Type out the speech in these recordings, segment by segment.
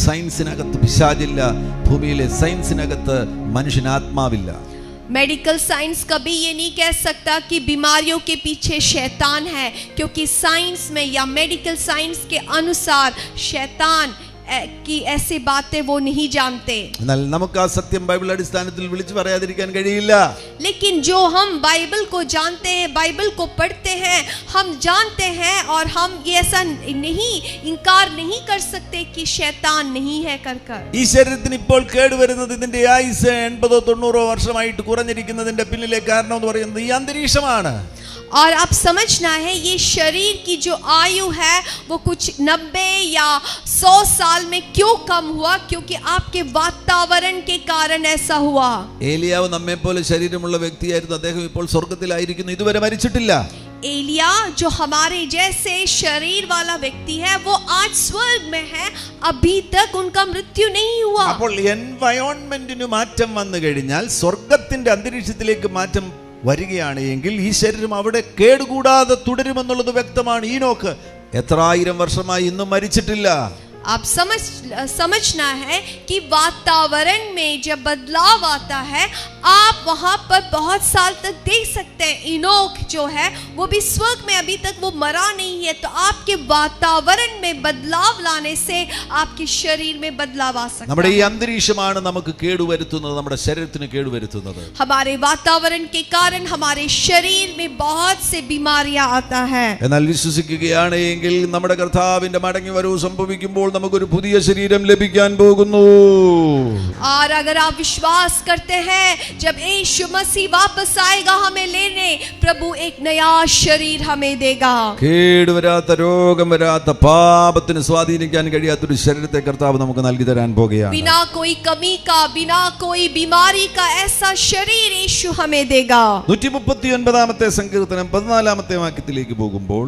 സയൻസിനകത്ത് പിശാചില്ല, ഭൂമിയിലെ സയൻസിനകത്ത് മനുഷ്യന് ആത്മാവില്ല. Medical science कभी ये नहीं कह सकता कि बीमारियों के पीछे शैतान है, क्योंकि साइंस में या मेडिकल साइंस के अनुसार शैतान की ऐसी बातें वो नहीं जानते. എന്നാൽ നമുക്ക് ആ സത്യം ബൈബിൾ അടിസ്ഥാനത്തിൽ വിളിച്ചു പറയാതിരിക്കാൻ കഴിയില്ല. लेकिन जो हम बाइबल को जानते हैं, बाइबल को पढ़ते हैं, हम जानते हैं और हम ये ऐसा नहीं इनकार नहीं कर सकते कि शैतान नहीं है कर. ഈ ശരീരത്തിന് ഇപ്പോൾ കേടുവരുന്നത്, ഇതിന്റെ ആയുസ് 80-90 വർഷമായിട്ട് കുറഞ്ഞിരിക്കുന്നതിന്റെ പിന്നിലെ കാരണം എന്ന് പറയുന്നത് ഈ അന്തരീക്ഷമാണ്. और आप समझना है ये शरीर की जो आयु है वो कुछ 90 या 100 साल में क्यों कम हुआ, क्योंकि आपके वातावरण के कारण ऐसा हुआ. ഏലിയാവ് നമ്മെ പോലെ ശരീരമുള്ള വ്യക്തിയായിരുന്നു. അദ്ദേഹം ഇപ്പോൾ സ്വർഗ്ഗത്തിലായിരിക്കുന്നു, ഇതുവരെ മരിച്ചിട്ടില്ല. एलिया जो हमारे जैसे शरीर वाला व्यक्ति है वो आज स्वर्ग में है, अभी तक उनका मृत्यु नहीं हुआ. അപ്പോൾ എൻവയോൺമെന്റിന് മാറ്റം വന്നു കഴിഞ്ഞാൽ, സ്വർഗ്ഗത്തിന്റെ അന്തരീക്ഷത്തിലേക്ക് മാറ്റം വരികയാണ് എങ്കിൽ ഈ ശരീരം അവിടെ കേടുകൂടാതെ തുടരുമെന്നുള്ളത് വ്യക്തമാണ്. ഈനോക്ക് എത്ര ആയിരം വർഷമായി ഇന്നും മരിച്ചിട്ടില്ല. आप समझना है कि वातावरण में जब बदलाव आता है, आप वहां पर बहुत साल तक देख सकते हैं. इनोक जो है वो भी स्वर्ग में अभी तक वो मरा नहीं है. तो आपके वातावरण में बदलाव लाने से आपके शरीर में बदलाव आ सकता है. നമ്മുടെ ഈ അന്തരീക്ഷമാണ് നമുക്ക് കേടുവരുത്തുന്നത്, നമ്മുടെ ശരീരത്തിന് കേടുവരുത്തുന്നത്. हमारे वातावरण के कारण हमारे शरीर में बहुत से बीमारियां आता है. എന്നാൽ വിശ്വസിക്കുകയാണ് എങ്കിൽ നമ്മുടെ കർത്താവിന്റെ മടങ്ങിവരവ് സംഭവിക്കുമ്പോൾ നമുക്കൊരു പുതിയ ശരീരം ലഭിക്കാൻ പോകുന്നു. और अगर आप विश्वास करते हैं जब यीशु मसीह वापस आएगा हमें लेने, प्रभु एक नया शरीर हमें देगा. കേടുവരാത്ത, രോഗം വരാത്ത, പാപത്തിന് സ്വാധീനിക്കാൻ കഴിയാത്തൊരു ശരീരത്തെ കർത്താവ് നമുക്ക് നൽകി തരാൻ പോകുകയാണ്. बिना कोई कमी का, बिना कोई बीमारी का ऐसा शरीर यीशु हमें देगा. 139-ാമത്തെ സങ്കീർത്തനം 14-ാമത്തെ വാക്യത്തിലേക്ക് പോകുമ്പോൾ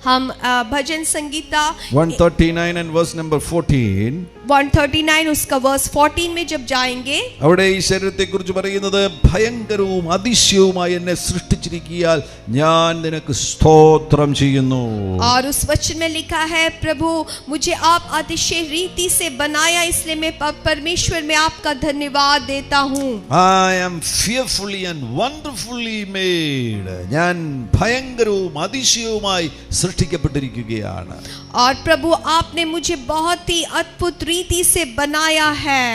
हम भजन संगीता 139 and verse number 14, 139 उसका वर्स 14 में जब जाएंगे, അവിടെ ഈ ശരീരത്തെ കുറിച്ച് പറയുന്നത്, ഭയങ്കരവും അതിശയവുമായി എന്നെ സൃഷ്ടിച്ചിരിക്കിയാൽ ഞാൻ നിനക്ക് സ്തോത്രം ചെയ്യുന്നു. और उस वचन में लिखा है, प्रभु मुझे आप अतिशय रीति से बनाया, इसलिए मैं परमेश्वर में आपका धन्यवाद देता हूँ. I am fearfully and wonderfully made. ഞാൻ ഭയങ്കരവും അതിശയവുമായി സൃഷ്ടിക്കപ്പെട്ടിരിക്കുകയാണ്. और प्रभु आपने मुझे बहुत ही अद्भुत रीति से बनाया है.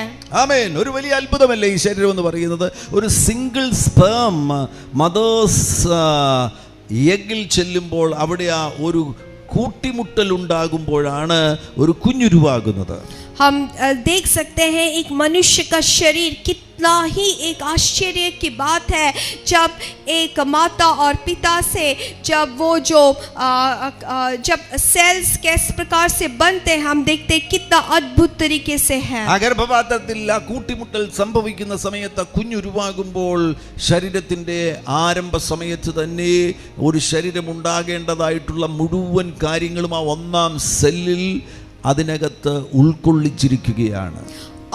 ആമേൻ. ഒരു വലിയ അത്ഭുതമല്ലേ ഈ ശരീരം എന്ന് പറയുന്നത്. ഒരു സിംഗിൾ സ്പേം മദേഴ്സ് എഗ്ഗിൽ ചെല്ലുമ്പോൾ അവിടെ ആ ഒരു കൂട്ടിമുട്ടൽ ഉണ്ടാകുമ്പോഴാണ് ഒരു കുഞ്ഞുരുവാകുന്നത്. हम देख सकते हैं एक मनुष्य का शरीर कितना ही एक आश्चर्य की बात है जब एक माता और पिता से जब वो जो जब सेल्स किस प्रकार से बनते हैं, हम देखते हैं कितना अद्भुत तरीके से है. ഗർഭപാത്രത്തിൽ ആ കൂട്ടിമുട്ടൽ സംഭവിക്കുന്ന സമയത്ത് കുഞ്ഞുരുവാകുമ്പോൾ ശരീരത്തിന്റെ ആരംഭ സമയത്ത് തന്നെ ഒരു ശരീരം ഉണ്ടാകേണ്ടതായിട്ടുള്ള മുഴുവൻ കാര്യങ്ങളും ആ ഒന്നാം സെല്ലിൽ അതിനകത്ത് ഉൾക്കൊള്ളിച്ചിരിക്കുകയാണ്.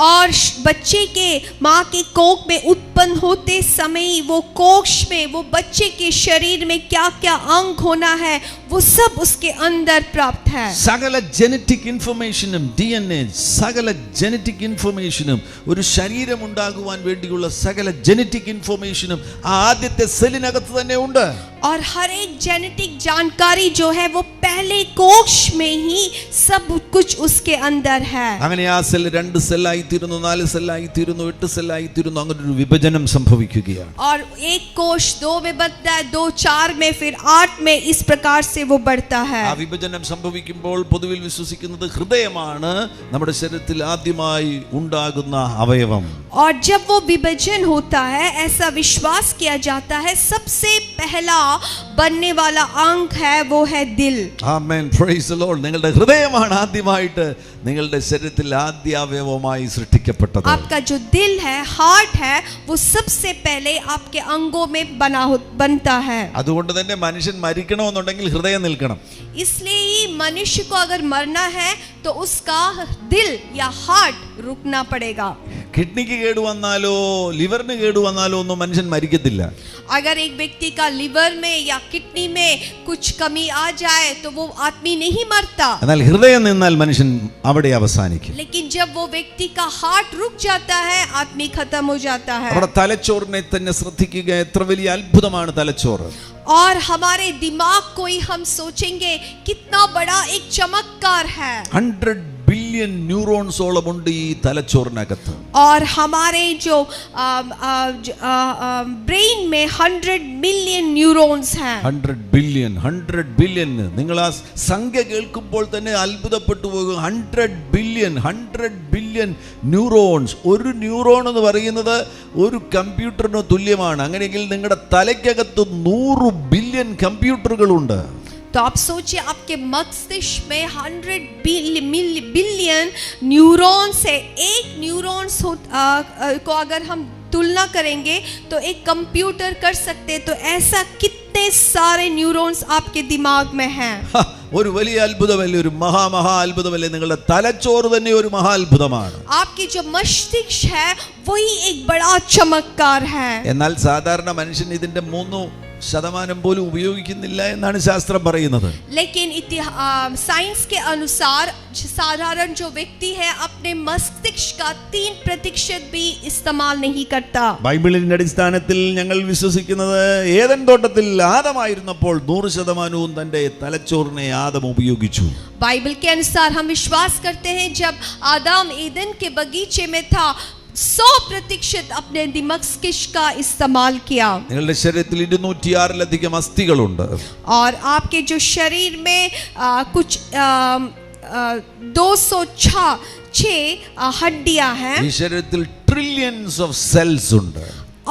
और बच्चे के माँ के कोख में उत्पन्न होते समय वो कोश में वो बच्चे के शरीर में क्या क्या अंग होना है वो सब उसके अंदर प्राप्त है. സകല ജനറ്റിക് ഇൻഫർമേഷനും DNA, സകല ജനറ്റിക് ഇൻഫർമേഷനും, ഒരു ശരീരം ഉണ്ടാകുവാൻ വേണ്ടിയുള്ള സകല ജനറ്റിക് ഇൻഫർമേഷനും ആദ്യത്തെ സെല്ലിനകത്ത് തന്നെ ഉണ്ട്. और हर एक जेनेटिक जानकारी जो है वो पहले कोश में ही सब कुछ उसके अंदर है. അങ്ങനെ ആ സെൽ 2 സെല്ലായി തീരുന്നു, 4 സെല്ലായി തീരുന്നു, 8 സെല്ലായി തീരുന്നു. അങ്ങനെ ഒരു വിഭജനം സംഭവിക്കുകയാണ്. और एक कोश 2 में बनता है, 2 4 में, फिर 8 में, इस प्रकार से वो बढ़ता है. ആ വിഭജനം സംഭവിക്കുമ്പോൾ പൊതുവിൽ വിശ്വസിക്കുന്നത് ഹൃദയമാണ് നമ്മുടെ ശരീരത്തിൽ ആദ്യമായി ഉണ്ടാകുന്ന അവയവം. और जब वो विभाजन होता है ऐसा विश्वास किया जाता है सबसे पहला बनने वाला अंग है वो है दिल. ആമേൻ. Praise the Lord. നിങ്ങളുടെ ഹൃദയമാണ് ആദ്യമായിട്ട് നിങ്ങളുടെ ശരീരത്തിൽ ആദ്യ അവയവമായി സൃഷ്ടിക്കപ്പെട്ടത്. आपका जो दिल है, हार्ट है, वो सबसे पहले आपके अंगों में बनता है. അതുകൊണ്ട് തന്നെ മനുഷ്യൻ മരിക്കണമെന്നുണ്ടെങ്കിൽ ഹൃദയം നിൽക്കണം. इसलिए ही मनुष्य को अगर मरना है तो उसका दिल या हार्ट रुकना पड़ेगा. കിഡ്നിക്ക് കേടുവന്നാലോ ലിവറിന് കേടുവന്നാലോ ഒന്നും മനുഷ്യൻ മരിക്കത്തില്ല. अगर एक व्यक्ति का लिवर में या किडनी में कुछ कमी आ जाए तो वो आदमी नहीं मरता, എന്നാൽ ഹൃദയം നിന്നാൽ മനുഷ്യൻ അവിടെ അവസാനിക്കും. लेकिन जब वो व्यक्ति का हार्ट रुक जाता है आदमी खत्म हो जाता है. അവിടെ തലച്ചോറിനെ തന്നെ ശ്രദ്ധിക്കുക. എത്ര വലിയ അത്ഭുതമാണ് തലച്ചോറ്. और हमारे दिमाग को ही हम सोचेंगे कितना बड़ा एक चमत्कार है. 100 ബില്യൺ ന്യൂറോൺസോളം ഉണ്ട് ഈ തലച്ചോറിനകത്ത്. और हमारे जो ब्रेन में 100 मिलियन न्यूरॉन्स हैं. 100 ബില്യൺ. നിങ്ങൾ ആ സംഖ്യ കേൾക്കുമ്പോൾ തന്നെ അത്ഭുതപ്പെട്ടു പോകും. 100 ബില്യൺ ന്യൂറോൺസ്. ഒരു ന്യൂറോൺ എന്ന് പറയുന്നത് ഒരു കമ്പ്യൂട്ടറിന് തുല്യമാണ്. അങ്ങനെയെങ്കിൽ നിങ്ങളുടെ തലയ്ക്കകത്ത് 100 ബില്യൺ കമ്പ്യൂട്ടറുകളുണ്ട്. तो आप सोचिए आपके मस्तिष्क में 100 बिलियन न्यूरॉन्स है. एक न्यूरॉन्स को अगर हम तुलना करेंगे तो एक कंप्यूटर कर सकते, तो ऐसा कितने सारे न्यूरॉन्स आपके दिमाग में हैं. ഒരു വലിയ അത്ഭുതമല്ലേ, ഒരു മഹാ അത്ഭുതമല്ലേ. നിങ്ങളുടെ തലച്ചോറ് തന്നെ ഒരു മഹാ അത്ഭുതമാണ്. आपकी जो मस्तिष्क है वही एक बड़ा चमत्कार है. എന്നാൽ സാധാരണ മനുഷ്യൻ ഇതിന്റെ 3% പോലും ഉപയോഗിക്കുന്നില്ല എന്നാണ് ശാസ്ത്രം പറയുന്നത്. लेकिन साइंस के अनुसार साधारण जो व्यक्ति है अपने मस्तिष्क का 3% भी इस्तेमाल नहीं करता. ബൈബിളിന്റെ അടിസ്ഥാനത്തിൽ ഞങ്ങൾ വിശ്വസിക്കുന്നത് ഏദൻ തോട്ടത്തിൽ ആദമായിരുന്നപ്പോൾ 100% തന്റെ തലച്ചോറിനെ ആദം ഉപയോഗിച്ചു. बाइबल के अनुसार हम विश्वास करते हैं जब आदम ईदन के बगीचे में था 100% अपने मस्तिष्क का इस्तेमाल किया. നിങ്ങളുടെ ശരീരത്തിൽ 206 അസ്ഥികളുണ്ട്. और आपके जो शरीर में कुछ 206 हड्डियां हैं. ഈ ശരീരത്തിൽ ട്രില്യൺസ് ഓഫ് സെൽസ് ഉണ്ട്.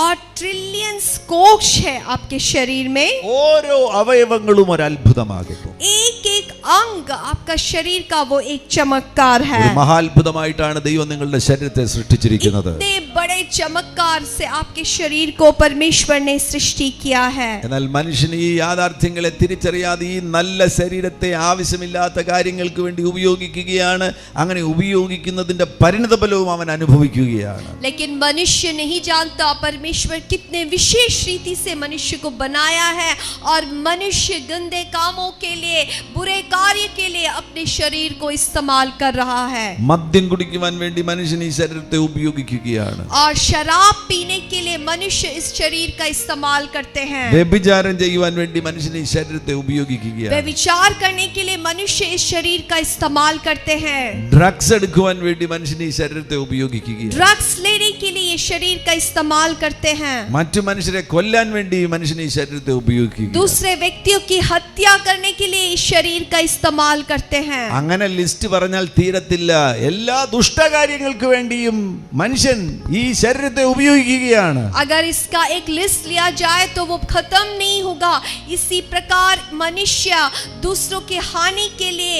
और ट्रिलियंस कोश है आपके शरीर में. ഓരോ അവയവങ്ങളും ഒരു അത്ഭുതമാകുന്നു. एक अंग आपका शरीर का वो एक चमत्कार है. ഒരു മഹാത്ഭുതമായിട്ടാണ് ദൈവം നിങ്ങളുടെ ശരീരത്തെ സൃഷ്ടിച്ചിരിക്കുന്നത്. इतने बड़े चमत्कार से आपके शरीर को परमेश्वर ने सृष्टि किया है. എന്നാൽ മനുഷ്യൻ ഈ യാഥാർത്ഥ്യങ്ങളെ തിരിച്ചറിയാതെ ഈ നല്ല ശരീരത്തെ ആവശ്യമില്ലാത്ത കാര്യങ്ങൾക്ക് വേണ്ടി ഉപയോഗിക്കുകയാണ്. അങ്ങനെ ഉപയോഗിക്കുന്നതിന്റെ പരിണതഫലവും അവൻ അനുഭവിക്കുകയാണ്. लेकिन मनुष्य नहीं जानता परमेश्वर कितने विशेष रीति से मनुष्य को बनाया है, और मनुष्य गंदे कामों के लिए, बुरे कार्य के लिए अपने शरीर को इस्तेमाल कर रहा है. മദ്യം കുടിക്കുവാൻ വേണ്ടി മനുഷ്യൻ ഈ ശരീരത്തെ ഉപയോഗിക്കുകയാണ്. और शराब पीने के लिए मनुष्य इस शरीर का इस्तेमाल करते हैं. വ്യഭിചാരം ചെയ്യുവാൻ വേണ്ടി മനുഷ്യൻ ഈ ശരീരത്തെ ഉപയോഗിക്കുകയാണ്. व्यभिचार करने के लिए मनुष्य इस शरीर का इस्तेमाल करते हैं. ഡ്രഗ്സ് എടുക്കുവാൻ വേണ്ടി മനുഷ്യൻ ഈ ശരീരത്തെ ഉപയോഗിക്കുകയാണ്. ड्रग्स लेने के लिए ये शरीर का इस्तेमाल करते हैं. മറ്റു മനുഷ്യരെ കൊല്ലാൻ വേണ്ടി മനുഷ്യൻ ഈ ശരീരത്തെ ഉപയോഗിക്കുകയാണ്. दूसरे व्यक्तियों की हत्या करने के लिए इस शरीर का इस्तेमाल करते हैं. അങ്ങനെ ലിസ്റ്റ് പറഞ്ഞാൽ തീരത്തില്ല. എല്ലാ ദുഷ്ടകാര്യങ്ങൾക്ക് വേണ്ടിയും മനുഷ്യൻ ഈ ശരീരത്തെ ഉപയോഗിക്കുകയാണ്. अगर इसका एक लिस्ट लिया जाए तो वो खत्म नहीं होगा. इसी प्रकार मनुष्य दूसरों की हानि के लिए,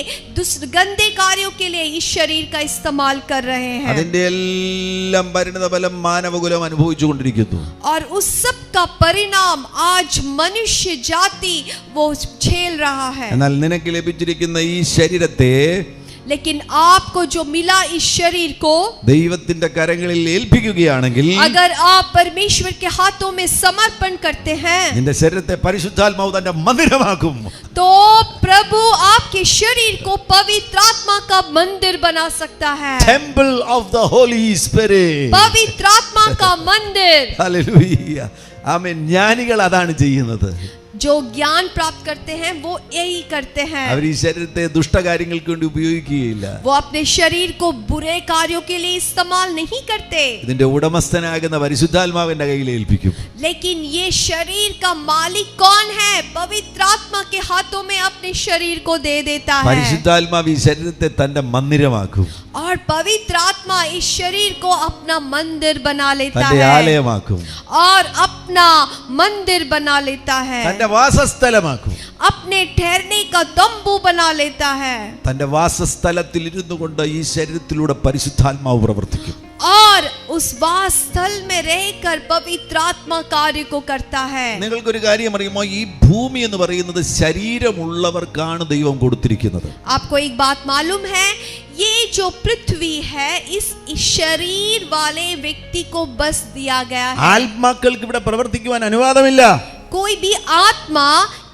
गंदे कार्यों के लिए इस शरीर का इस्तेमाल कर रहे हैं. അതിന്റെ എല്ലാം പരിണതഫലം മാനവകുലം അനുഭവിച്ചുകൊണ്ടിരിക്കുന്നു. और उस सब का परिणाम आज मनुष्य जाति वो झेल रहा है. എന്നാൽ നിനക്ക് ലഭിച്ചിരിക്കുന്ന ഈ ശരീരത്തെ, लेकिन आपको जो मिला इस शरीर को ദൈവത്തിന്റെ കരങ്ങളിൽ ഏൽപ്പിക്കുകയാണെങ്കിൽ, अगर आप परमेश्वर के हाथों में समर्पण करते हैं, നിന്റെ ശരീരത്തെ പരിശുദ്ധാത്മാവ് തന്റെ മന്ദിരമാക്കും. तो प्रभु आपके शरीर को पवित्र आत्मा का मंदिर बना सकता है. Temple of the holy spirit. पवित्र आत्मा का मंदिर. ഹല്ലേലൂയ. ആമേൻ. ജ്ഞാനികൾ അതാണ് ചെയ്യുന്നത്. जो ज्ञान प्राप्त करते हैं वो यही करते हैं. അവർ ഈ ശരീരത്തെ ദുഷ്ടകാര്യങ്ങൾക്ക് വേണ്ടി ഉപയോഗിക്കുകയില്ല. वो अपने शरीर को बुरे कार्यों के लिए इस्तेमाल नहीं करते, ഇതിന്റെ ഉടമസ്ഥനാകുന്ന പരിശുദ്ധാത്മാവിന്റെ കയ്യിൽ ഏൽപ്പിക്കും. लेकिन ये शरीर का मालिक कौन है? पवित्र आत्मा के हाथों में अपने शरीर को दे देता है. പരിശുദ്ധാത്മാവ് ഈ ശരീരത്തെ തന്റെ മന്ദിരമാക്കും. और पवित्र आत्मा इस शरीर को अपना मंदिर बना लेता തന്റെ है, ആലയമാക്കും. और अपना मंदिर बना लेता है, തന്റെ വാസസ്ഥലമാക്കും. अपने ठहरने का तंबू बना लेता है. തന്റെ വാസസ്ഥലത്തിൽ ഇരുന്നു കൊണ്ട് ഈ ശരീരത്തിലൂടെ പരിശുദ്ധാത്മാവ് പ്രവർത്തിക്കും. और उस वास स्थल में रहकर पवित्र आत्मा कार्य को करता है। നിങ്ങൾക്കൊരു കാര്യം അറിയുമോ, ഈ ഭൂമി എന്ന് പറയുന്നത് ശരീരമുള്ളവർക്കാണ് ദൈവം കൊടുത്തിരിക്കുന്നത്. आपको एक बात मालूम है, ये जो पृथ्वी है इस शरीर वाले व्यक्ति को बस दिया गया है। ആത്മാക്കൾക്ക് ഇവിടെ പ്രവർത്തിക്കുവാൻ അനുവാദമില്ല. कोई भी आत्मा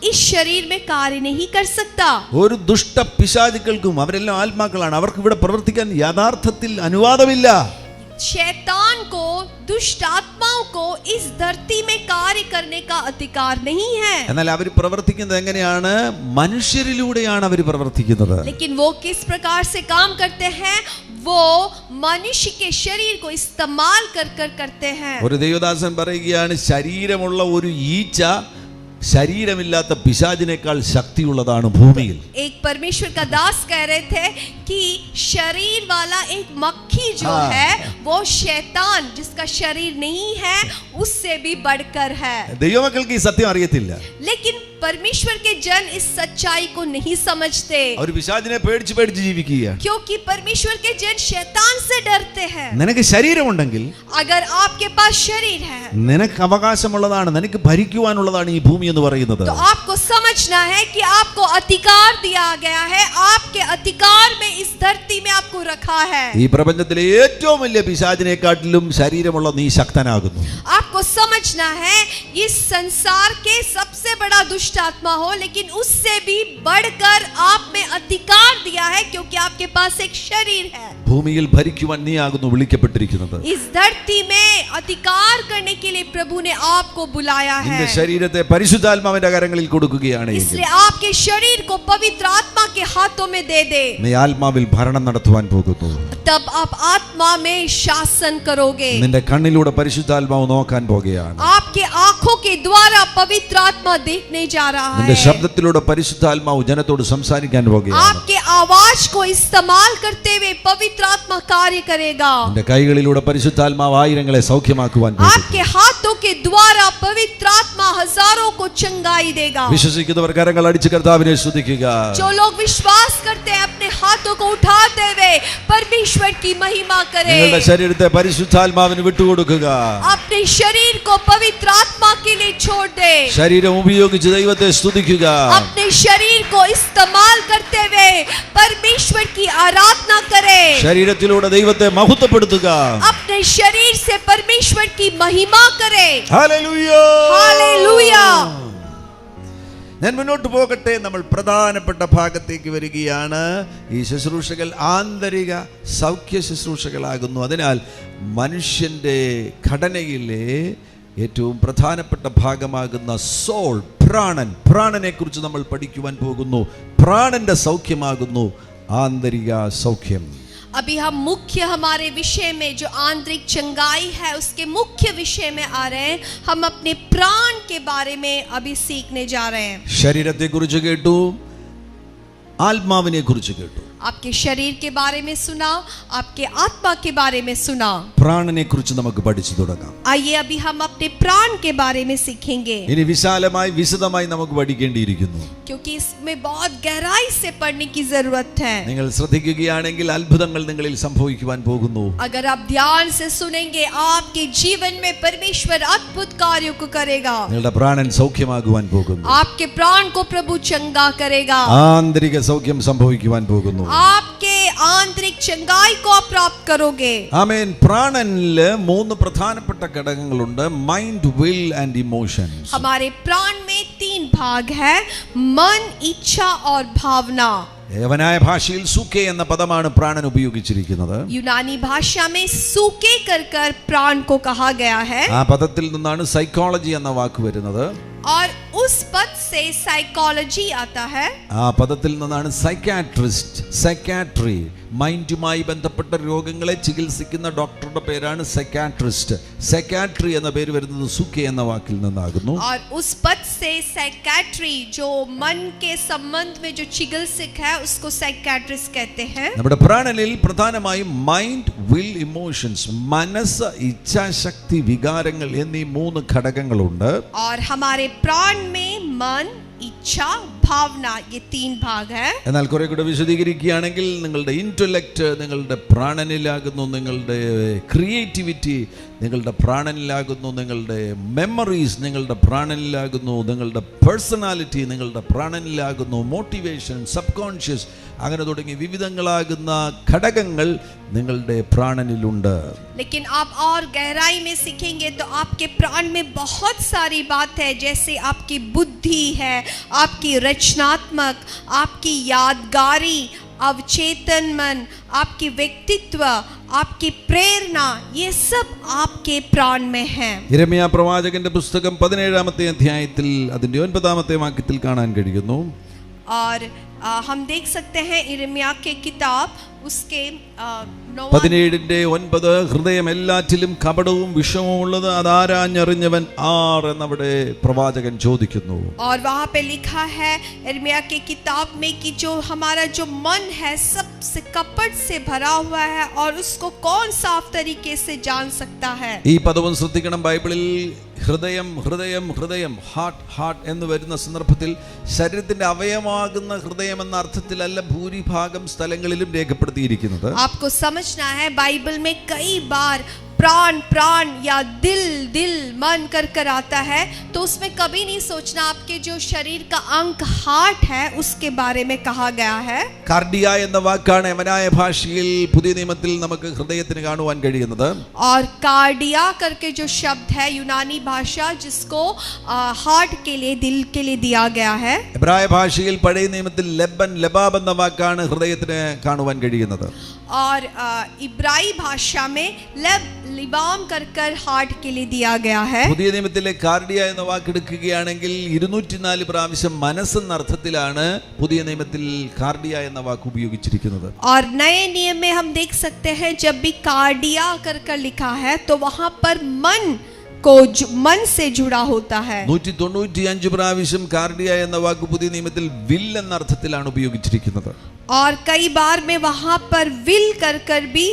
इस शरीर में कार्य नहीं कर सकता। ഒരു ദുഷ്ട പിശാചുക്കൾക്കും, അവരെല്ലാം ആത്മാക്കളാണ്, അവർക്ക് ഇവിടെ പ്രവർത്തിക്കാൻ യഥാർത്ഥത്തിൽ അനുവാദമില്ല. शैतान को, दुष्ट आत्माओं को इस धरती में कार्य करने का अधिकार नहीं है। എന്നാൽ അവർ പ്രവർത്തിക്കുന്നത് എങ്ങനെയാണ്? മനുഷ്യരിലൂടെയാണ് അവർ പ്രവർത്തിക്കുന്നത്. लेकिन वो किस प्रकार से काम करते हैं? वो मनुष्य के शरीर को इस्तेमाल कर कर करते हैं। ഒരു ദൈവദാസൻ പറയുകയാണ്, ശരീരമുള്ള ഒരു ഈച്ച ശരീരമില്ലാത്ത പിശാചിനേക്കാൾ ശക്തിയുള്ളതാണ് ഭൂമിയിൽ. एक परमेश्वर का दास कह रहे थे कि शरीर वाला एक मक्खी जो है वो शैतान जिसका शरीर नहीं है उससे भी बढ़कर है। ദൈവമക്കൾക്ക് ഈ സത്യം അറിയത്തില്ല. लेकिन परमेश्वर के जन इस सच्चाई को नहीं समझते, അവർ പിശാചിനെ പേടിച്ച് പേടിച്ച് ജീവിക്കുകയാണ്. क्योंकि परमेश्वर के जन शैतान से डरते हैं। നിനക്ക് ശരീരമുണ്ടെങ്കിൽ, अगर आपके पास शरीर है നിനക്ക് അവകാശമുള്ളതാണ്, നിനക്ക് ഭരിക്കുവാനുള്ളതാണ് ഈ ഭൂമി എന്ന് പറയുന്നത്. तो आपको समझना है कि आपको अधिकार दिया गया है, आपके अधिकार में इस धरती में आपको रखा है। ഈ പ്രപഞ്ചത്തിലെ ഏറ്റവും വലിയ പിശാചിനെക്കാട്ടിലും ശരീരമുള്ള നീ ശക്തനാകുന്നു. आपको समझना है इस संसार के सबसे बड़ा दुष्ट आत्मा हो, लेकिन उससे भी बढ़कर आप में अधिकार दिया है, क्योंकि आपके पास एक शरीर है। ഭൂമിയിൽ ഭരിക്കുവാൻ നീ ആകുന്നു വിളിക്കപ്പെട്ടിരിക്കുന്നത്. इस धरती में अधिकार करने के लिए प्रभु ने आपको बुलाया है। നിന്റെ ശരീരത്തെ പരിശുദ്ധാത്മാവിന്റെ കരങ്ങളിൽ കൊടുക്കുകയാണ്. इसलिए आपके शरीर को पवित्र आत्मा के हाथों में दे दे। നീ ആത്മാവിൽ ഭരണം നടത്തുവാൻ പോകുന്നു. तब आप आत्मा में शासन करोगे। നിന്റെ കണ്ണിലൂടെ പരിശുദ്ധാത്മാവ് നോക്കാൻ പോകുകയാണ്. आपके आंखों के द्वारा पवित्र आत्मा देखने जा रहा നിന്റെ है। ശബ്ദത്തിലൂടെ പരിശുദ്ധാത്മാവ് ജനത്തോട് സംസാരിക്കാൻ പോകുകയാണ്. आपके आवाज को इस्तेमाल करते हुए पवित्र आत्मा कार्य करेगा। നിന്റെ കൈകളിലൂടെ പരിശുദ്ധാത്മാവ് ആയിരങ്ങളെ സൗഖ്യമാക്കുവാൻ പോകുന്നു. आपके हाथों के द्वारा पवित्र आत्मा हजारों को चंगाई देगा। വിശ്വസിക്കുന്നവർ കരങ്ങൾ അടിച്ച് കർത്താവിനെ സ്തുതിക്കുക. जो लोग विश्वास करते हैं अपने हाथों को उठाते हुए परमेश्वर की महिमा നിങ്ങളുടെ करें। ശരീരത്തെ പരിശുദ്ധാത്മാവിന് വിട്ടുകൊടുക്കുക. अपने शरीर को पवित्र आत्मा के लिए छोड़ दे। ശരീരം ഉപയോഗിച്ച് ദൈവത്തെ സ്തുതിക്കുക. अपने शरीर को इस्तेमाल करते हुए परमेश्वर की आराधना करे। ശരീരത്തിലൂടെ ദൈവത്തെ മഹത്വപ്പെടുത്തുക. अपने शरीर से परमेश्वर की महिमा करे। ഹല്ലേലൂയ. हालेलुया। ഞാൻ മുന്നോട്ട് പോകട്ടെ. നമ്മൾ പ്രധാനപ്പെട്ട ഭാഗത്തേക്ക് വരികയാണ്. ഈ ശുശ്രൂഷകൾ ആന്തരിക സൗഖ്യ ശുശ്രൂഷകളാകുന്നു. അതിനാൽ മനുഷ്യന്റെ ഘടനയിലെ ഏറ്റവും പ്രധാനപ്പെട്ട ഭാഗമാകുന്ന സോൾ, പ്രാണനെ കുറിച്ച് നമ്മൾ പഠിക്കുവാൻ പോകുന്നു. പ്രാണന്റെ സൗഖ്യമാകുന്നു ആന്തരിക സൗഖ്യം. अभी हम मुख्य हमारे विषय में जो आंतरिक चंगाई है उसके मुख्य विषय में आ रहे हैं। हम अपने प्राण के बारे में अभी सीखने जा रहे हैं। ശരീരത്തെ കുറിച്ച് കേട്ടു, ആത്മാവിനെ കുറിച്ച് കേട്ടു. आपके शरीर के बारे में सुना, आपके आत्मा के बारे में सुना। പ്രാണനെ കുറിച്ച് നമുക്ക് പഠിച്ചു തുടങ്ങാം. आइए अभी हम अपने प्राण के बारे में सीखेंगे, ഇനി വിശാലമായി വിശദമായി നമുക്ക് പഠിക്കേണ്ടിയിരിക്കുന്നു. क्योंकि इसमें बहुत गहराई से पढ़ने की जरूरत है। നിങ്ങൾ ശ്രദ്ധിക്കുകയാണെങ്കിൽ അത്ഭുതങ്ങൾ നിങ്ങളിൽ സംഭവിക്കുവാൻ പോകുന്നു. अगर आप ध्यान से सुनेंगे आपके जीवन में परमेश्वर अद्भुत कार्यों को करेगा। നിങ്ങളുടെ പ്രാണൻ സൗഖ്യമാകുവാൻ പോകുന്നു. आपके प्राण को प्रभु चंगा करेगा। ആന്തരിക സൗഖ്യം സംഭവിക്കുവാൻ പോകുന്നു. आपके आंतरिक चंगाई को आप प्राप्त करोगे। ആമേൻ. പ്രാണനില് 3 പ്രധാനപ്പെട്ട ഘടകങ്ങളുണ്ട്: മൈൻഡ്, വിൽ ആൻഡ് ഇമോഷൻസ്. हमारे प्राण में 3 भाग है, मन, इच्छा और भावना। യവനായ ഭാഷയിൽ സൂക്കെ എന്ന പദമാണ് പ്രാണൻ ഉപയോഗിച്ചിരിക്കുന്നത്. यूनानी भाषा में सूके कर प्राण को कहा गया है। ആ പദത്തിൽ നിന്നാണ് സൈക്കോളജി എന്ന വാക്ക് വരുന്നത്. और उस पद से साइकोलॉजी आता है। ആ പദത്തിൽ നിന്നാണ് സൈക്കാട്രി, മൈൻഡുമായി ബന്ധപ്പെട്ട രോഗങ്ങളെ ചികിത്സിക്കുന്ന ഡോക്ടറുടെ പേരാണ് സൈക്കാട്രിസ്റ്റ്. സൈക്കാട്രി എന്ന പേര് വരുന്നത് സൂക്കെ എന്ന വാക്കിൽ നിന്നാകുന്നു. और उस पद से साइकाट्री, जो मन के संबंध में जो चिकित्सक है उसको साइकाट्रिस्ट कहते हैं। നമ്മുടെ പ്രാണനിൽ പ്രധാനമായും മൈൻഡ്, വിൽ, ഇമോഷൻസ്, മനസ്സ്, ഇച്ഛാശക്തി, വികാരങ്ങൾ എന്നീ 3 ഘടകങ്ങളുണ്ട്. और हमारे प्राण में मन, इच्छा, भावना, ये 3 भाग है. എന്നാൽ കുറെ കൂടെ വിശദീകരിക്കുകയാണെങ്കിൽ നിങ്ങളുടെ ഇന്റലക്റ്റ് നിങ്ങളുടെ പ്രാണനിലാകുന്നു, നിങ്ങളുടെ ക്രിയേറ്റിവിറ്റി നിങ്ങളുടെ പ്രാണനിലാകുന്നു, നിങ്ങളുടെ മെമ്മറീസ് നിങ്ങളുടെ പ്രാണനിലാകുന്നു, നിങ്ങളുടെ പേഴ്സണാലിറ്റി നിങ്ങളുടെ പ്രാണനിലാകുന്നു, മോട്ടിവേഷൻ, സബ് കോൺഷ്യസ്, അങ്ങനെ തുടങ്ങി വിവിധങ്ങളാകുന്ന ഘടകങ്ങൾ നിങ്ങളുടെ പ്രാണനിലുണ്ട്. लेकिन आप और गहराई में सीखेंगे तो आपके प्राण में बहुत सारी बात है, जैसे आपकी बुद्धि है, आपकी रचनात्मक, आपकी यादगारी, अवचेतन मन, आपकी व्यक्तित्व, आपकी प्रेरणा, ये सब आपके प्राण में है. യിരെമ്യാ പ്രവാചകന്റെ പുസ്തകം 17-ാമത്തെ അധ്യായത്തിൽ അതിന്റെ 9-ാമത്തെ വാക്യത്തിൽ കാണാൻ കഴിയുന്നു. और हम देख सकते हैं यिर्मयाह के किताब उसके 17:9 ഹൃദയം എല്ലാറ്റിലും കപടവും വിഷമവും ഉള്ളത് അതാരാഞ്ഞറിഞ്ഞവൻ ആർ എന്നവിടെ പ്രവാചകൻ ചോദിക്കുന്നു. और वहाँ पे लिखा है यिर्मयाह के किताब में कि जो हमारा जो मन है सबसे कपट से भरा हुआ है और उसको कौन साफ तरीके से जान सकता है. ഈ പദവും ശ്രദ്ധിക്കണം. ബൈബിളിൽ ഹൃദയം ഹൃദയം ഹൃദയം ഹാർട്ട് ഹാർട്ട് എന്ന് വരുന്ന സന്ദർഭത്തിൽ ശരീരത്തിന്റെ അവയവമാകുന്ന ഹൃദയം എന്ന അർത്ഥത്തിലല്ല ഭൂരിഭാഗം സ്ഥലങ്ങളിലും രേഖപ്പെടുത്തിയിരിക്കുന്നത്. आपको समझना है बाइबल में कई बार प्राण प्राण या दिल दिल मन कर आता है, तो उसमें कभी नहीं सोचना आपके जो शरीर का अंग हार्ट है उसके बारे में कहा गया है. കാർഡിയ എന്ന വാക്കാണ് യമനായ ഭാഷയിൽ പുതിയ നിയമത്തിൽ നമുക്ക് ഹൃദയത്തിന് കാണുവാൻ കഴിയുന്നത്. और कार्डिया करके जो शब्द है यूनानी भाषा जिसको हार्ट के लिए दिल के लिए दिया गया है. എബ്രായ ഭാഷയിൽ പഴയ നിയമത്തിൽ ലെബൻ ലബാബ് എന്ന വാക്കാണ് ഹൃദയത്തിന് കാണുവാൻ കഴിയുന്നത്. और इब्राई भाषा में लब लिबाम कर हार्ट के लिए दिया गया है. പുതിയ നിയമത്തിലെ കാർഡിയ എന്ന വാക്ക് എടുക്കുകയാണെങ്കിൽ 204 പ്രാവശ്യം മനസ്സെന്ന അർത്ഥത്തിലാണ് പുതിയ നിയമത്തിൽ കാർഡിയ എന്ന വാക്ക് ഉപയോഗിച്ചിരിക്കുന്നത്. और नए नियम में हम देख सकते हैं जब भी कार्डिया कर लिखा है तो वहां पर मन को मन से जुड़ा होता है. 195 പ്രാവശ്യം കാർഡിയ എന്ന വാക്ക് പുതിയ നിയമത്തിൽ വിൽ എന്ന അർത്ഥത്തിലാണ് ഉപയോഗിച്ചിരിക്കുന്നത്. और कई बार में वहां पर विल कर भी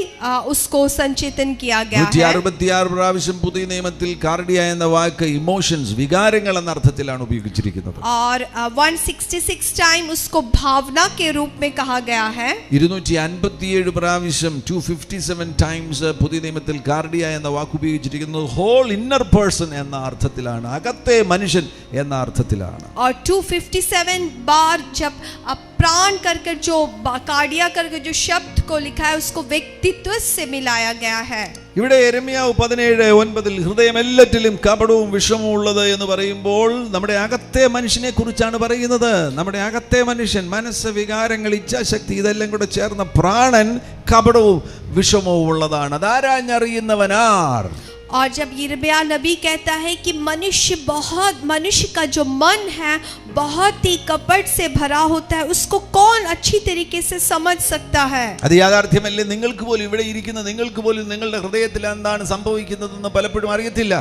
उसको संचेतन किया गया है. 166 പ്രാവശ്യം പുതിയ നിയമത്തിൽ കാർഡിയ എന്ന വാക്ക് ഇമോഷൻസ് വികാരങ്ങൾ എന്ന അർത്ഥത്തിലാണ് ഉപയോഗിച്ചിരിക്കുന്നത്. और 166 टाइम उसको भावना के रूप में कहा गया है. 257 പ്രാവശ്യം 257 ടൈംസ് പുതിയ നിയമത്തിൽ കാർഡിയ എന്ന വാക്ക് ഉപയോഗിച്ചിരിക്കുന്നത് ഹോൾ ഇന്നർ പേഴ്സൺ എന്ന അർത്ഥത്തിലാണ്, അകത്തെ മനുഷ്യൻ എന്ന അർത്ഥത്തിലാണ്. और 257 बार जब प्राण कर जो कार्डिया करके जो शब्द को लिखा है उसको व्यक्तित्व से मिलाया गया है. ഇവിടെ യെരമ്യാവ് 17:9 ഹൃദയം എല്ലാറ്റിലും കപടവും വിഷമവും ഉള്ളത് എന്ന് പറയുമ്പോൾ നമ്മുടെ അകത്തെ മനുഷ്യനെ കുറിച്ചാണ് പറയുന്നത്. നമ്മുടെ അകത്തെ മനുഷ്യൻ, മനസ്സ്, വികാരങ്ങൾ, ഇച്ഛാശക്തി ഇതെല്ലാം കൂടെ ചേർന്ന പ്രാണൻ കപടവും വിഷമവും ഉള്ളതാണ്. അതാരാഞ്ഞറിയുന്നവനാർ. और जब यिर्मयाह नबी कहता है कि मनुष्य का जो मन है बहुत ही कपट से भरा होता है, उसको कौन अच्छी तरीके से समझ सकता है. അത് യാഥാർത്ഥ്യമല്ലേ? നിങ്ങൾക്ക് പോലും ഇവിടെ ഇരിക്കുന്ന നിങ്ങൾക്ക് പോലും നിങ്ങളുടെ ഹൃദയത്തിൽ എന്താണ് സംഭവിക്കുന്നതെന്ന് പലപ്പോഴും അറിയത്തില്ല.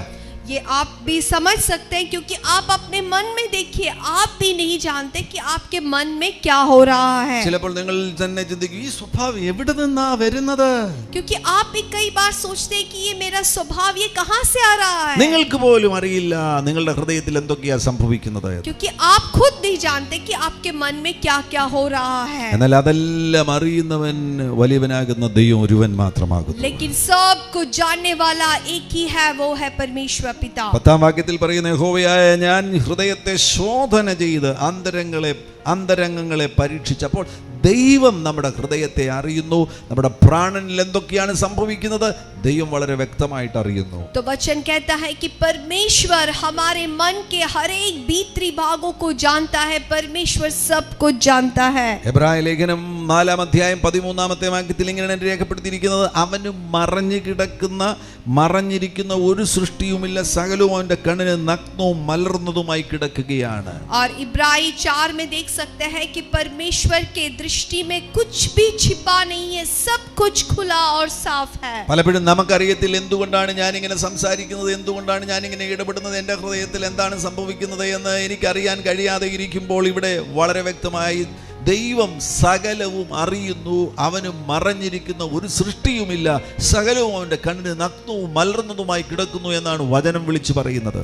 ये आप भी समझ सकते हैं क्योंकि आप अपने मन में देखिए, आप भी नहीं जानते कि आपके मन में क्या हो रहा है. ചിലപ്പോൾ നിങ്ങൾ തന്നെ ചിന്തിക്കും ഈ സ്വഭാവം എവിടെ നിന്നാ വരുന്നത്? क्योंकि आप भी कई बार सोचते हैं कि ये मेरा स्वभाव ये कहां से आ रहा है. നിങ്ങൾക്ക് പോലും അറിയില്ല നിങ്ങളുടെ ഹൃദയത്തിൽ എന്തൊക്കെയാ സംഭവിക്കുന്നത്. क्योंकि आप खुद नहीं जानते कि आपके मन में क्या क्या हो रहा है. എന്നാൽ അതെല്ലാം അറിയുന്നവൻ വലിയവനാകുന്ന ദൈവം ഒരുവൻ മാത്രമാകുന്നു. लेकिन सब कुछ जानने वाला एक ही है, वो है परमेश्वर पिता. 10-ാം വാക്യത്തിൽ പറയുന്ന യഹോവയായ ഞാൻ ഹൃദയത്തെ ശോധന ചെയ്ത് അന്തരംഗങ്ങളെ പരീക്ഷിച്ചപ്പോൾ ദൈവം നമ്മുടെ ഹൃദയത്തെ അറിയുന്നു. നമ്മുടെ പ്രാണനിൽ എന്തൊക്കെയാണ് സംഭവിക്കുന്നത് ദൈവം വളരെ വ്യക്തമായിട്ട് അറിയുന്നു. तो वचन कहता है कि परमेश्वर हमारे मन के हर एक भीतरी भागों को जानता है. परमेश्वर सब कुछ जानता है. എബ്രായ ലേഖനം 4-ാം അധ്യായം 13-ാമത്തെ വാക്യത്തിൽ ഇങ്ങനെ രേഖപ്പെടുത്തിയിരിക്കുന്നത് അവന് മറഞ്ഞിരിക്കുന്ന ഒരു സൃഷ്ടിയുമില്ല, സകലവും അവന്റെ കണ്ണിന് നഗ്നവും മലർന്നതുമായി കിടക്കുകയാണ്. और इब्राई 4 में देख सकते हैं कि परमेश्वर के दृष्टि में कुछ भी छिपा नहीं है, सब कुछ खुला और साफ है. പലപ്പോഴും നമുക്കറിയത്തില്ല എന്തുകൊണ്ടാണ് ഞാനിങ്ങനെ സംസാരിക്കുന്നത്, എന്തുകൊണ്ടാണ് ഞാനിങ്ങനെ ഇടപെടുന്നത്, എൻ്റെ ഹൃദയത്തിൽ എന്താണ് സംഭവിക്കുന്നത് എന്ന് എനിക്കറിയാൻ കഴിയാതെ ഇരിക്കുമ്പോൾ ഇവിടെ വളരെ വ്യക്തമായി ദൈവം സകലവും അറിയുന്നു, അവന് മറഞ്ഞിരിക്കുന്ന ഒരു സൃഷ്ടിയുമില്ല, സകലവും അവന്റെ കണ്ണിന് നഗ്നവും മലർന്നതുമായി കിടക്കുന്നു എന്നാണ് വചനം വിളിച്ചു പറയുന്നത്.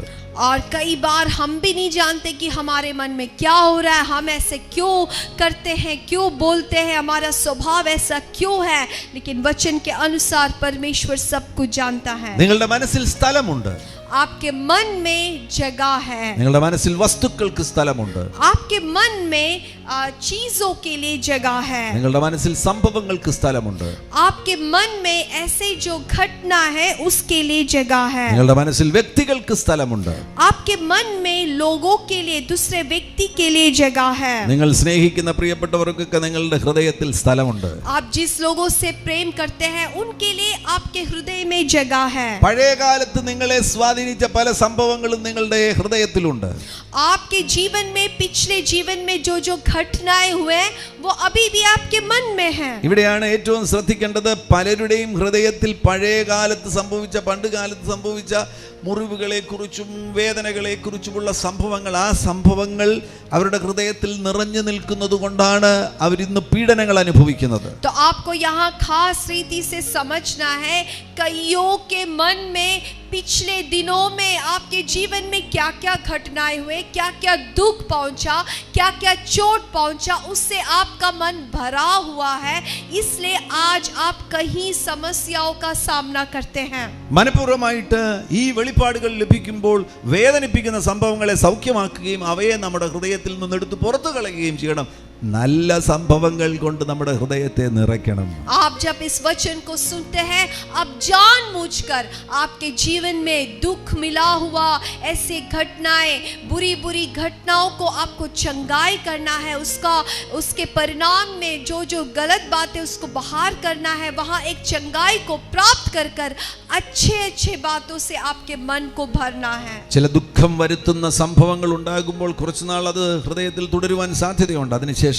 और कई बार हम भी नहीं जानते कि हमारे मन में क्या हो रहा है, हम ऐसे क्यों करते हैं, क्यों बोलते हैं, हमारा स्वभाव ऐसा क्यों है, लेकिन वचन के अनुसार परमेश्वर सब कुछ जानता है. നിങ്ങളുടെ മനസ്സിൽ സ്ഥലമുണ്ട്, आपके मन में जगह है, നിങ്ങളുടെ മനസ്സിൽ വസ്തുക്കൾക്ക് സ്ഥലമുണ്ട്, आपके मन में चीजों के लिए जगह है, നിങ്ങളുടെ മനസ്സിൽ സംഭവങ്ങൾക്ക് സ്ഥലമുണ്ട്, आपके मन में ऐसे जो घटना है उसके लिए जगह है, നിങ്ങളുടെ മനസ്സിൽ വ്യക്തികൾക്ക് സ്ഥലമുണ്ട്, आपके मन में लोगों के लिए, दूसरे व्यक्ति के लिए जगह है. നിങ്ങൾ സ്നേഹിക്കുന്ന പ്രിയപ്പെട്ടവർക്കൊക്കെ നിങ്ങളുടെ ഹൃദയത്തിൽ സ്ഥലമുണ്ട്. आप जिस लोगों से प्रेम करते हैं उनके लिए आपके हृदय में जगह है. പഴയ കാലത്ത് നിങ്ങളെ സ്വാധീനിച്ച പല സംഭവങ്ങളും നിങ്ങളുടെ ഹൃദയത്തിലുണ്ട്. आपके जीवन में, पिछले जीवन में जो जो घटनाएं हुए वो अभी भी आपके मन में है. ഇവിടെയാണ് ഏറ്റവും ശ്രദ്ധിക്കേണ്ടത്. പലരുടെയും ഹൃദയത്തിൽ പഴയ കാലത്ത് സംഭവിച്ച, പണ്ട് കാലത്ത് സംഭവിച്ച മുറിവുകളെ കുറിച്ചും വേദനകളെ കുറിച്ചുമുള്ള സംഭവങ്ങൾ, ആ സംഭവങ്ങൾ അവരുടെ ഹൃദയത്തിൽ നിറഞ്ഞു നിൽക്കുന്നത് കൊണ്ടാണ് അവരിന്ന് പീഡനങ്ങൾ അനുഭവിക്കുന്നത്. तो आपको यहाँ खास रीति से समझना है, कईयों के मन में पिछले दिनों में आपके जीवन में क्या क्या घटनाएं हुए, क्या क्या दुख पहुंचा, क्या क्या चोट पहुंचा, उससे आपका मन भरा हुआ है, इसलिए आज आप कहीं समस्याओं का सामना करते हैं. മനഃപൂർവ്വമായിട്ട് ഈ വെളിപ്പാടുകൾ ലഭിക്കുമ്പോൾ വേദനിപ്പിക്കുന്ന സംഭവങ്ങളെ സൗഖ്യമാക്കുകയും അവയെ നമ്മുടെ ഹൃദയത്തിൽ നിന്ന് എടുത്ത് പുറത്തു കളയുകയും ചെയ്യണം. നല്ല സംഭവങ്ങൾ കൊണ്ട് നമ്മുടെ ഹൃദയത്തെ നിറയ്ക്കണം. आप जब इस वचन को सुनते हैं, अब जानबूझकर आपके जीवन में दुख मिला हुआ ऐसे घटनाएं, बुरी बुरी घटनाओं को आपको चंगाई करना है, उसके परिणाम में जो जो गलत बातें उसको बाहर करना है, वहां एक चंगाई को प्राप्त कर कर अच्छे अच्छे बातों से आपके मन को भरना है. ചില ദുഃഖം വരുത്തുന്ന സംഭവങ്ങൾ ഉണ്ടാകുമ്പോൾ കുറച്ചുനാൾ അത് ഹൃദയത്തിൽ തുടരുവാൻ സാധ്യതയുണ്ട്. അതിനുശേഷം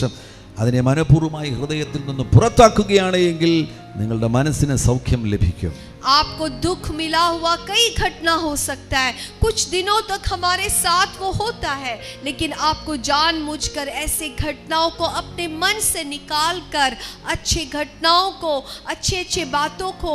അതിനെ മനഃപൂർവ്വമായി ഹൃദയത്തിൽ നിന്ന് പുറത്താക്കുകയാണ് എങ്കിൽ നിങ്ങളുടെ മനസ്സിന് സൗഖ്യം ലഭിക്കും. आपको दुख मिला हुआ कई घटना हो सकता है, कुछ दिनों तक हमारे साथ वो होता है, लेकिन आपको जानबूझकर ऐसे घटनाओं को अपने मन से निकाल कर अच्छे घटनाओं को, अच्छे अच्छे बातों को,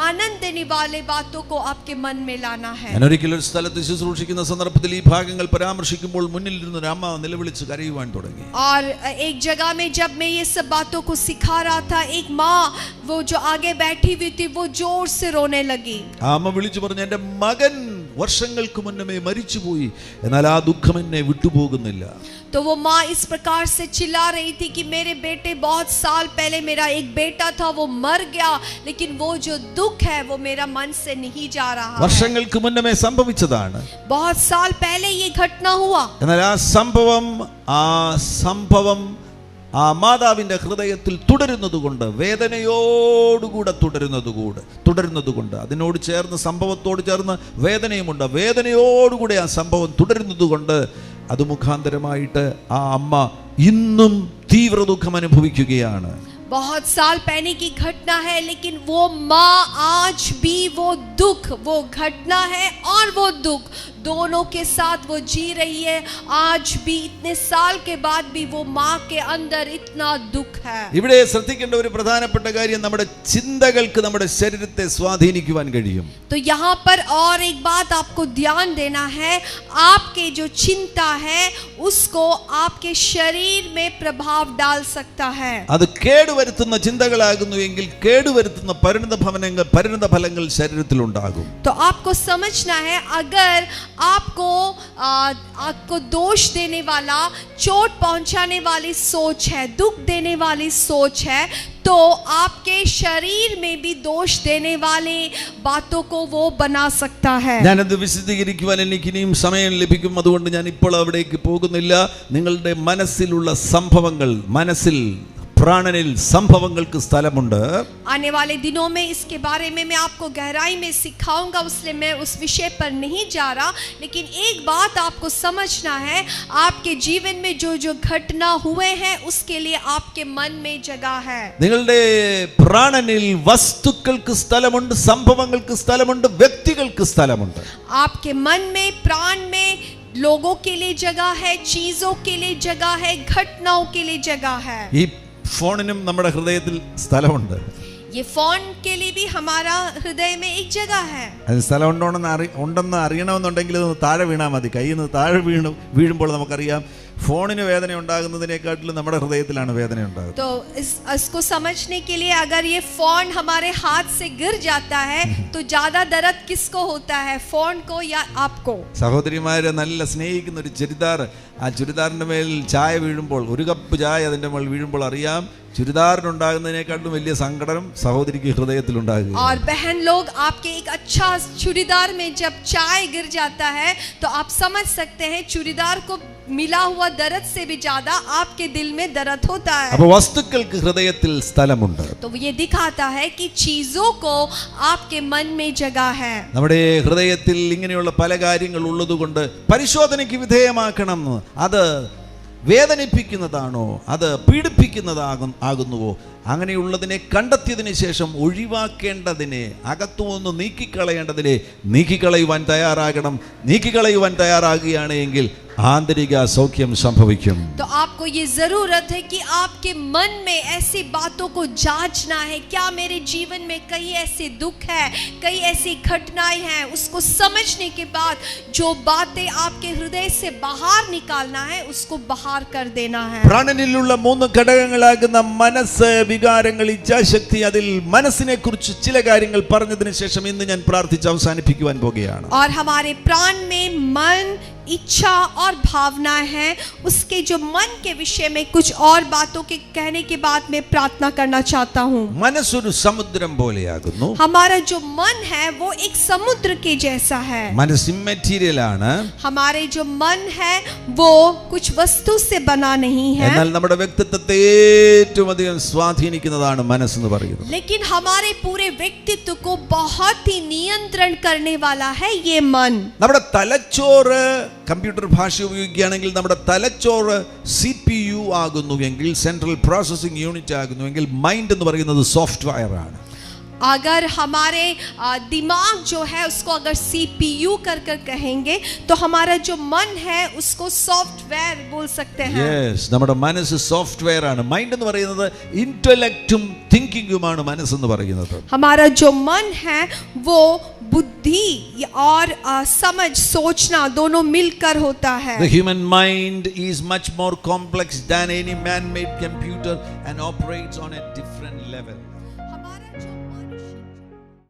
आनंद देने वाले बातों को आपके मन में लाना है. ഞാൻ ഒരിക്കലും ഒരു സ്ഥലത്ത് ശുശ്രൂഷിക്കുന്ന സന്ദർഭത്തിൽ ഈ ഭാഗങ്ങൾ പരാമർശിക്കുമ്പോൾ മുന്നിൽ ഇരുന്ന ഒരു അമ്മ നിലവിളിച്ച് കരയുവാൻ തുടങ്ങി. और एक जगह में जब मैं ये सब बातों को सिखा रहा था, एक माँ वो जो आगे बैठी हुई थी वो जोर से रोने लगी. ആ അമ്മ വിളിച്ചു പറഞ്ഞു, എൻ്റെ മകൻ വർഷങ്ങൾക്ക് മുന്നമേ മരിച്ചുപോയി, എന്നാൽ ആ ദുഃഖം എന്നെ വിട്ടുപോകുന്നില്ല. तो वो माँ इस प्रकार से चिल्ला रही थी कि मेरे बेटे, बहुत साल पहले मेरा एक बेटा था, वो मर गया, लेकिन वो जो दुख है वो मेरा मन से नहीं जा रहा है. വർഷങ്ങൾക്ക് മുന്നമേ സംഭവിച്ചതാണ്. बहुत साल पहले ये घटना हुआ, എന്നാൽ ആ സംഭവം ആ മാതാവിൻ്റെ ഹൃദയത്തിൽ തുടരുന്നതുകൊണ്ട്, വേദനയോടുകൂടെ തുടരുന്നതുകൊണ്ട്, അതിനോട് ചേർന്ന്, സംഭവത്തോട് ചേർന്ന് വേദനയുമുണ്ട്, വേദനയോടുകൂടെ ആ സംഭവം തുടരുന്നതുകൊണ്ട് അത് മുഖാന്തരമായിട്ട് ആ അമ്മ ഇന്നും തീവ്ര ദുഃഖം അനുഭവിക്കുകയാണ്. बहुत साल पहले की घटना है, लेकिन वो माँ आज भी वो दुख, वो घटना है और वो दुख दोनों के साथ वो जी रही है. आज भी इतने साल के बाद भी वो माँ के अंदर इतना दुख है. ഇവിടെ ശ്രദ്ധിക്കേണ്ട ഒരു പ്രധാനപ്പെട്ട കാര്യം, നമ്മുടെ ചിന്തകൾക്ക് നമ്മുടെ ശരീരത്തെ സ്വാധീനിക്കുവാൻ കഴിയും. तो यहाँ पर और एक बात आपको ध्यान देना है, आपके जो चिंता है उसको आपके शरीर में प्रभाव डाल सकता है. അത് കേടുവരുത്തുന്ന ചിന്തകളാകുന്നു എങ്കിൽ കേടുവരുത്തുന്ന പരിണത ഫലങ്ങൾ ശരീരത്തിൽ ഉണ്ടാകും. तो आपको समझना है, अगर आपको दोष देने वाला, चोट पहुंचाने वाली सोच है, दुख देने वाली सोच है, तो आपके शरीर में भी दोष देने वाले बातों को वो बना सकता है. ഞാനത് വിശദീകരിക്കുവാൻ എനിക്ക് ഇനിയും സമയം ലഭിക്കും, അതുകൊണ്ട് ഞാൻ ഇപ്പോൾ അവിടേക്ക് പോകുന്നില്ല. നിങ്ങളുടെ മനസ്സിലുള്ള സംഭവങ്ങൾ, മനസ്സിൽ പ്രാണനിൽ സംഭവങ്ങൾക്ക് സ്ഥലമുണ്ട്. आने वाले दिनों में इसके बारे में मैं आपको गहराई में सिखाऊंगा, इसलिए मैं उस विषय पर नहीं जा रहा, लेकिन एक बात आपको समझना है, आपके जीवन में जो जो घटना हुए हैं उसके लिए आपके मन में जगह है. നിങ്ങളുടെ പ്രാണനിൽ വസ്തുക്കൾക്ക് സ്ഥലമുണ്ട്, സംഭവങ്ങൾക്ക് സ്ഥലമുണ്ട്, വ്യക്തികൾക്ക് സ്ഥലമുണ്ട്. आपके मन में, प्राण में लोगों के लिए जगह है, चीजों के लिए जगह है, घटनाओं के लिए जगह है। ഈ ഫോണിനും നമ്മുടെ ഹൃദയത്തിൽ സ്ഥലമുണ്ട്. ये फोन के लिए भी हमारा हृदय में एक जगह है. അത് സ്ഥലം ഉണ്ടെന്ന് അറിയണമെന്നുണ്ടെങ്കിൽ ഇതൊന്ന് താഴെ വീണാൽ മതി. കയ്യിൽ നിന്ന് താഴെ വീഴുമ്പോൾ നമുക്കറിയാം ഫോണിന് വേദന ഉണ്ടാകുന്നതിനെക്കാട്ടിലും നമ്മുടെ ഹൃദയത്തിലാണ് വേദന ഉണ്ടാകുന്നത്. तो इसको समझने के लिए अगर ये फोन हमारे हाथ से गिर जाता है तो ज्यादा दर्द किसको होता है, फोन को या आपको? സഹോദരിമാരെ നല്ല സ്നേഹിക്കുന്ന ഒരു ചുരിദാർ, ആ ചുരിദാറിന്റെ മേൽ ചായ വീഴുമ്പോൾ, ഒരു കപ്പ് ചായ അതിന്റെ മേൽ വീഴുമ്പോൾ അറിയാം ചുരിദാറിനുണ്ടാകുന്നതിനേക്കാളും വലിയ സങ്കടം സഹോദരിക്ക് ഹൃദയത്തിലുണ്ടാകുക. और बहन लोग आपके एक अच्छा चूड़ीदार में जब चाय गिर जाता है तो आप समझ सकते हैं चूड़ीदार को मिला हुआ दर्द से भी ज्यादा आपके दिल में दर्द होता है. അപ്പോൾ വസ്തുക്കൾക്ക് ഹൃദയത്തിൽ സ്ഥലമുണ്ട്. तो ये दिखाता है कि चीजों को आपके मन में जगह है. നമ്മുടെ ഹൃദയത്തിൽ ഇങ്ങനെയുള്ള പല കാര്യങ്ങൾ ഉള്ളതുകൊണ്ട് പരിശോധനയ്ക്ക് വിധേയമാക്കണം. അത് വേദനിപ്പിക്കുന്നതാണോ, അത് പീഡിപ്പിക്കുന്നതാകുന്നുവോ, അങ്ങനെയുള്ളതിനെ കണ്ടെത്തിയതിന് ശേഷം ഒഴിവാക്കേണ്ടതിനെ, അകത്തുനിന്ന് നീക്കിക്കളയേണ്ടതിനെ നീക്കിക്കളയുവാൻ തയ്യാറാകണം. നീക്കിക്കളയുവാൻ തയ്യാറാകുകയാണെങ്കിൽ ആന്തരിക സൗഖ്യം സംഭവിക്കും. तो आपको ये जरूरत है कि आपके मन में ऐसी बातों को जांचना है. क्या मेरे जीवन में कई ऐसे दुख है, कई ऐसी घटनाएं हैं, उसको समझने के बाद जो बातें आपके हृदय से बाहर निकालना है उसको बाहर कर देना है. പ്രാണനിലുള്ള മൂന്ന് ഘടകങ്ങളാകുന്ന മനസ്സ്, വികാരങ്ങൾ, ഇച്ഛാശക്തി, അതിൽ മനസ്സിനെ കുറിച്ച് ചില കാര്യങ്ങൾ പറഞ്ഞതിന് ശേഷം ഇന്ന് ഞാൻ പ്രാർത്ഥിച്ച് അവസാനിപ്പിക്കുവാൻ പോകുകയാണ്. और हमारे प्राण में मन, इच्छा और भावनाएं हैं. उसके जो मन के विषय में कुछ और बातों के कहने के बाद मैं प्रार्थना करना चाहता हूँ. മനസ്സൊരു സമുദ്രം പോലെയാകുന്നു. हमारा जो मन है वो एक समुद्र के जैसा है. മനസ്സ് ഇമ്മെറ്റീരിയൽ ആണ്. हमारे जो मन है वो कुछ वस्तु से बना नहीं है, എന്നാൽ നമ്മുടെ വ്യക്തിത്വത്തെ ഏറ്റവും അധികം സ്വാധീനിക്കുന്നതാണ് മനസ്സെന്ന് പറയുന്നത്. लेकिन हमारे पूरे व्यक्तित्व को बहुत ही नियंत्रण करने वाला है ये मन. നമ്മുടെ തലച്ചോറ്, കമ്പ്യൂട്ടർ ഭാഷ ഉപയോഗിക്കുകയാണെങ്കിൽ നമ്മുടെ തലച്ചോറ് CPU ആകുന്നുവെങ്കിൽ, സെൻട്രൽ പ്രോസസ്സിംഗ് യൂണിറ്റ് ആകുന്നുവെങ്കിൽ, മൈൻഡ് എന്ന് പറയുന്നത് സോഫ്റ്റ്വെയർ ആണ്. अगर हमारे दिमाग जो है उसको अगर CPU कर कहेंगे तो हमारा जो मन है उसको सॉफ्टवेयर बोल सकते हैं. യെസ്, നമ്മുടെ മനസ്സ് സോഫ്റ്റ്വെയർ ആണ്. മൈൻഡ് എന്ന് പറയുന്നത് ഇന്റലക്റ്റും തിങ്കിങ്ങുമാണ് മനസ്സെന്ന് പറയുന്നത്. हमारा जो मन है वो बुद्धि और समझ, सोचना दोनों मिलकर होता है. The human mind is much more complex than any man-made computer and operates on a different